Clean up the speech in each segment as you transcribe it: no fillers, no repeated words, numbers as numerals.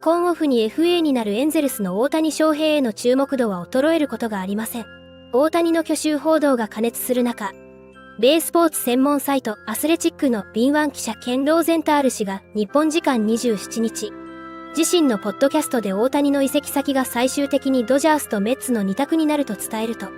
今オフに FA になるエンゼルスの大谷翔平への注目度は衰えることがありません。大谷の去就報道が過熱する中、米スポーツ専門サイトアスレチックの敏腕記者ケン・ローゼンタール氏が日本時間27日、自身のポッドキャストで大谷の移籍先が最終的にドジャースとメッツの2択になると伝えると、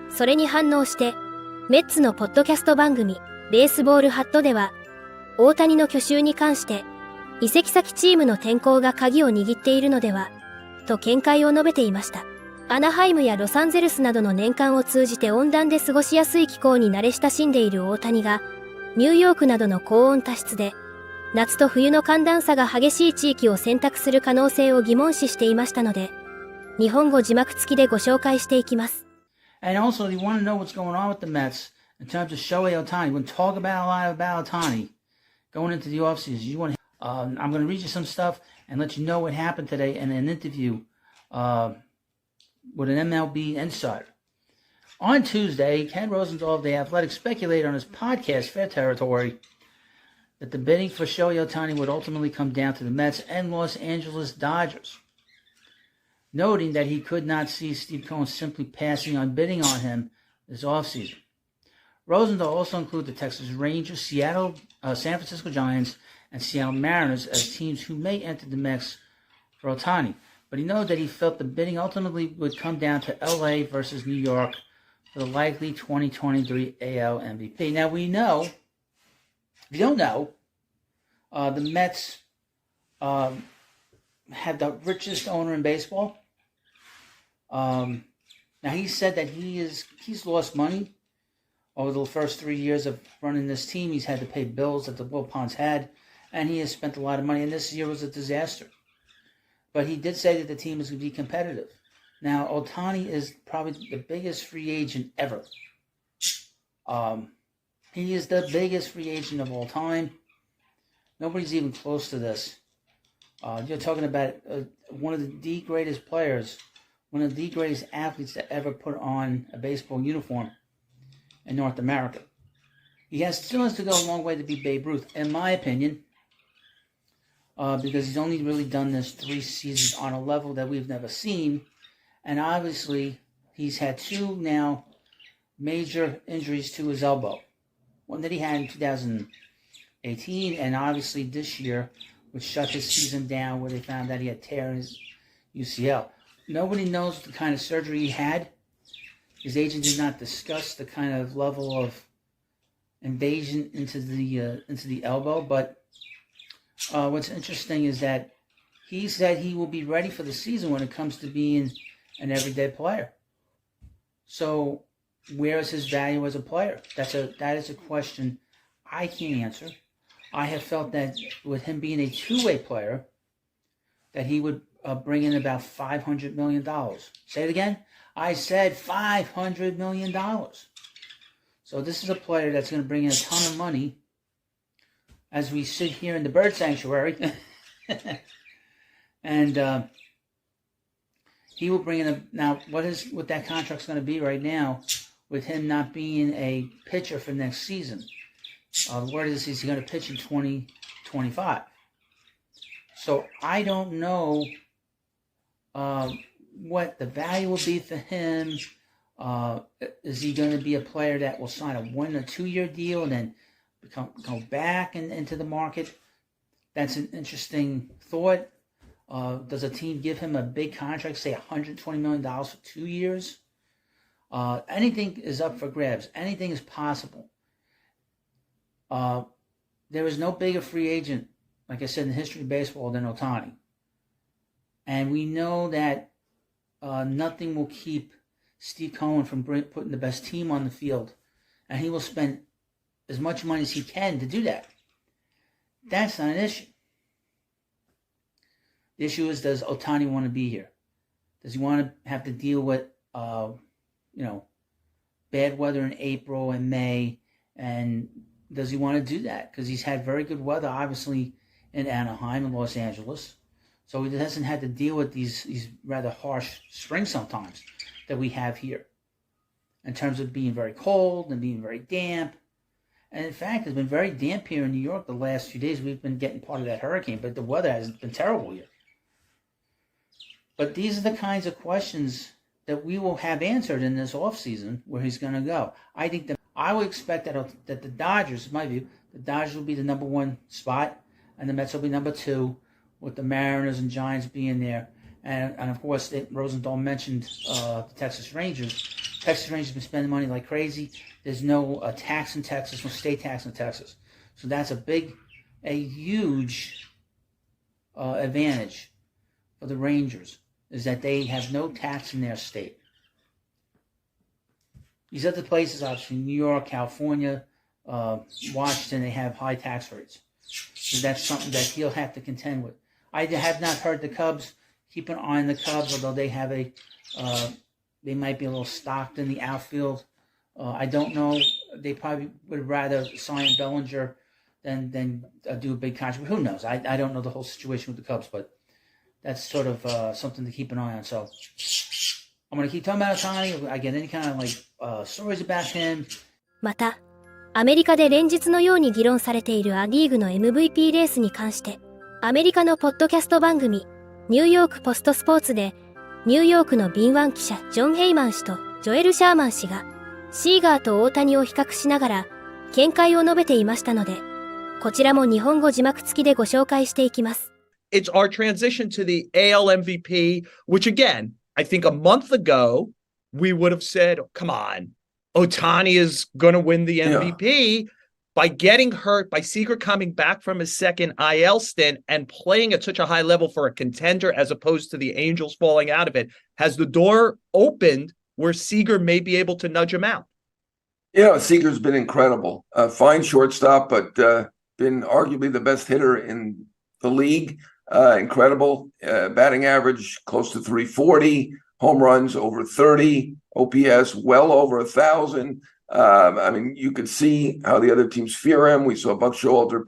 それに反応して、メッツのポッドキャスト番組、ベースボールハットでは、大谷の去就に関して、移籍先チームの転向が鍵を握っているのでは、と見解を述べていました。アナハイムやロサンゼルスなどの年間を通じて温暖で過ごしやすい気候に慣れ親しんでいる大谷が、ニューヨークなどの高温多湿で、夏と冬の寒暖差が激しい地域を選択する可能性を疑問視していましたので、日本語字幕付きでご紹介していきます。And also, you want to know what's going on with the Mets in terms of Shohei Ohtani. We're going to talk about a lot about Ohtani going into the offseason. I'm going to read you some stuff and let you know what happened today in an interview with an MLB insider. On Tuesday, Ken Rosenthal of The Athletic speculated on his podcast, Fair Territory, that the bidding for Shohei Ohtani would ultimately come down to the Mets and Los Angeles Dodgers, noting that he could not see Steve Cohen simply passing on bidding on him this offseason. Rosenthal also included the Texas Rangers, San Francisco Giants, and Seattle Mariners as teams who may enter the mix for Ohtani. But he noted that he felt the bidding ultimately would come down to LA versus New York for the likely 2023 AL MVP. Now we know, if you don't know, the Mets have the richest owner in baseball. Now he said that he's lost money over the first 3 years of running this team. He's had to pay bills that the Wilpons had, and he has spent a lot of money, and this year was a disaster. But he did say that the team is going to be competitive. Now, Ohtani is probably the biggest free agent ever. He is the biggest free agent of all time. Nobody's even close to this. You're talking about one of the greatest players, one of the greatest athletes to ever put on a baseball uniform in North America. He still has to go a long way to be Babe Ruth, in my opinion, because he's only really done this 3 seasons on a level that we've never seen. And obviously, he's had 2 now major injuries to his elbow. One that he had in 2018, and obviously this year, which shut his season down where they found that he had tear in his UCL. Nobody knows the kind of surgery he had. His agent did not discuss the kind of level of invasion into the elbow, but what's interesting is that he said he will be ready for the season when it comes to being an everyday player. So where is his value as a player? That is a question I can't answer. I have felt that with him being a two-way player, that he would bring in about $500 million. Say it again. I said $500 million. So this is a player that's going to bring in a ton of money as we sit here in the bird sanctuary. And he will bring in now what that contract's going to be right now with him not being a pitcher for next season. The word is he's going to pitch in 2025. So I don't know what the value will be for him. Is he going to be a player that will sign a 1 or 2 year deal and then go back into the market? That's an interesting thought. Does a team give him a big contract, say $120 million for 2 years? Anything is up for grabs. Anything is possible. There is no bigger free agent, like I said, in the history of baseball than Ohtani. And we know that nothing will keep Steve Cohen from putting the best team on the field. And he will spend as much money as he can to do that. That's not an issue. The issue is, does Ohtani want to be here? Does he want to have to deal with, bad weather in April and May? And does he want to do that? Because he's had very good weather, obviously, in Anaheim and Los Angeles. So he hasn't had to deal with these rather harsh springs sometimes that we have here, in terms of being very cold and being very damp. And in fact, it's been very damp here in New York the last few days. We've been getting part of that hurricane, but the weather has been terrible here. But these are the kinds of questions that we will have answered in this offseason where he's going to go. I think that I would expect that the Dodgers, in my view, the Dodgers will be the number one spot, and the Mets will be number two, with the Mariners and Giants being there. And of course, Rosenthal mentioned the Texas Rangers. Texas Rangers have been spending money like crazy. There's no tax in Texas, no state tax in Texas. So that's a huge advantage for the Rangers, is that they have no tax in their state. These other places, obviously New York, California, Washington, they have high tax rates. So that's something that he'll have to contend with. I have not heard the Cubs. Keep an eye on the Cubs, although they have they might be a little stocked in the outfield. I don't know. They probably would rather sign Bellinger than do a big contract. Who knows? I don't know the whole situation with the Cubs, but that's sort of something to keep an eye on. So I'm going to keep talking about Ohtani. I get any kind of stories about him. また、アメリカで連日のように議論されているア・リーグの MVP レースに関して、アメリカのポッドキャスト番組、ニューヨークポストスポーツで、ニューヨークの敏腕記者ジョン・ヘイマン氏とジョエル・シャーマン氏が、シーガーと大谷を比較しながら、見解を述べていましたので、こちらも日本語字幕付きでご紹介していきます。It's our transition to the AL MVP, which again, I think a month ago, we would have said, come on, Ohtani is going to win the MVP. Yeah. By getting hurt, by Seager coming back from his second IL stint and playing at such a high level for a contender as opposed to the Angels falling out of it, has the door opened where Seager may be able to nudge him out? Yeah, Seager's been incredible. Fine shortstop, but been arguably the best hitter in the league. Incredible. Batting average close to 340, home runs over 30, OPS well over 1,000. I mean, you could see how the other teams fear him. We saw Buck Showalter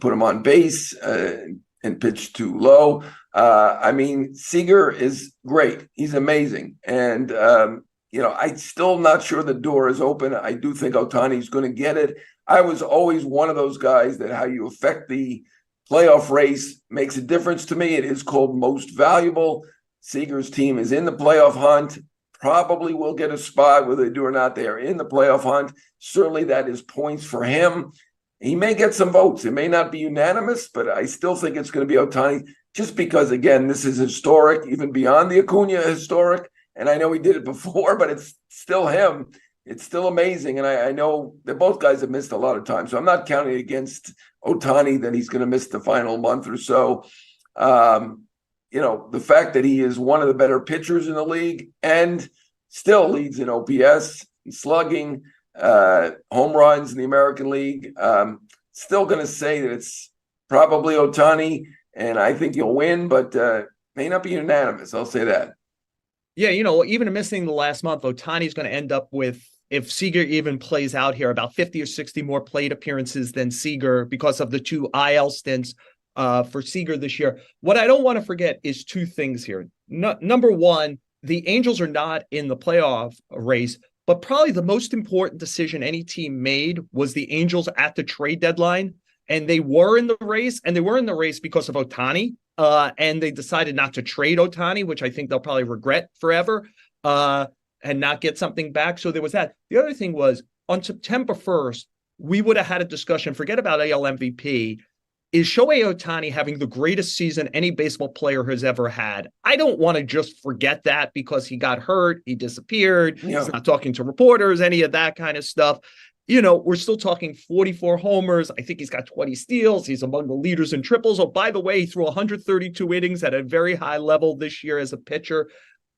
put him on base and pitch too low. I mean, Seager is great. He's amazing. And, I'm still not sure the door is open. I do think Ohtani's going to get it. I was always one of those guys that how you affect the playoff race makes a difference to me. It is called most valuable. Seager's team is in the playoff hunt. Probably will get a spot, whether they do or not. They are in the playoff hunt. Certainly that is points for him. He may get some votes. It may not be unanimous, but I still think it's going to be Ohtani just because, again, this is historic, even beyond the Acuna historic. And I know he did it before, but it's still him. It's still amazing. And I know that both guys have missed a lot of time. So I'm not counting against Ohtani that he's going to miss the final month or so. The fact that he is one of the better pitchers in the league and still leads in OPS, slugging, home runs in the American League. Still going to say that it's probably Ohtani, and I think he'll win, but may not be unanimous. I'll say that. Yeah, even missing the last month, Ohtani's going to end up with, if Seager even plays out here, about 50 or 60 more plate appearances than Seager because of the 2 IL stints. For Seager this year. What I don't want to forget is 2 things here. Number one, the Angels are not in the playoff race, but probably the most important decision any team made was the Angels at the trade deadline. And they were in the race, and they were in the race because of Ohtani. And they decided not to trade Ohtani, which I think they'll probably regret forever, and not get something back. So there was that. The other thing was on September 1st, we would have had a discussion, forget about AL MVP. Is Shohei Ohtani having the greatest season any baseball player has ever had? I don't want to just forget that because he got hurt, he disappeared, He's not talking to reporters, any of that kind of stuff. We're still talking 44 homers. I think he's got 20 steals. He's among the leaders in triples. Oh, by the way, he threw 132 innings at a very high level this year as a pitcher.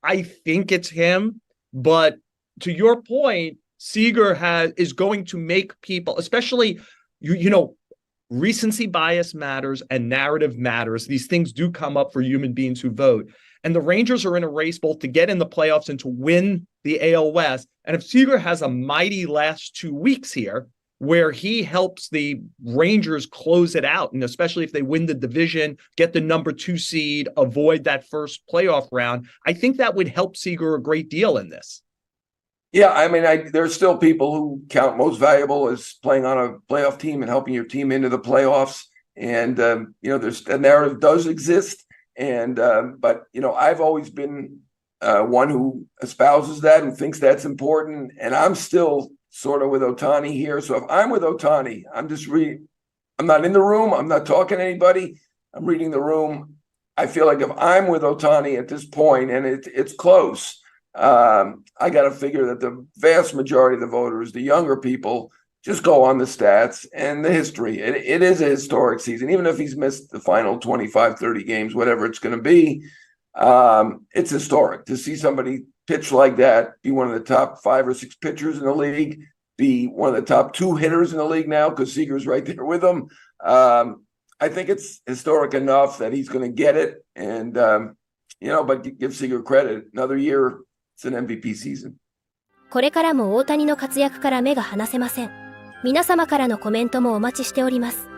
I think it's him. But to your point, Seager is going to make people, especially, recency bias matters and narrative matters. These things do come up for human beings who vote. And the Rangers are in a race both to get in the playoffs and to win the AL West. And if Seager has a mighty last 2 weeks here, where he helps the Rangers close it out, and especially if they win the division, get the number 2 seed, avoid that first playoff round, I think that would help Seager a great deal in this. Yeah, I mean, there's still people who count most valuable as playing on a playoff team and helping your team into the playoffs. And, there's a narrative does exist. And but I've always been one who espouses that and thinks that's important. And I'm still sort of with Ohtani here. So if I'm with Ohtani, I'm just reading. I'm not in the room. I'm not talking to anybody. I'm reading the room. I feel like if I'm with Ohtani at this point and it's close, I got to figure that the vast majority of the voters, the younger people, just go on the stats and the history. It is a historic season, even if he's missed the final 25, 30 games, whatever it's going to be. It's historic to see somebody pitch like that, be one of the top 5 or 6 pitchers in the league, be one of the top 2 hitters in the league now because Seager's right there with him. I think it's historic enough that he's going to get it. And, but give Seager credit. Another year, it's an MVP season. これからも大谷の活躍から目が離せません。皆様からのコメントもお待ちしております。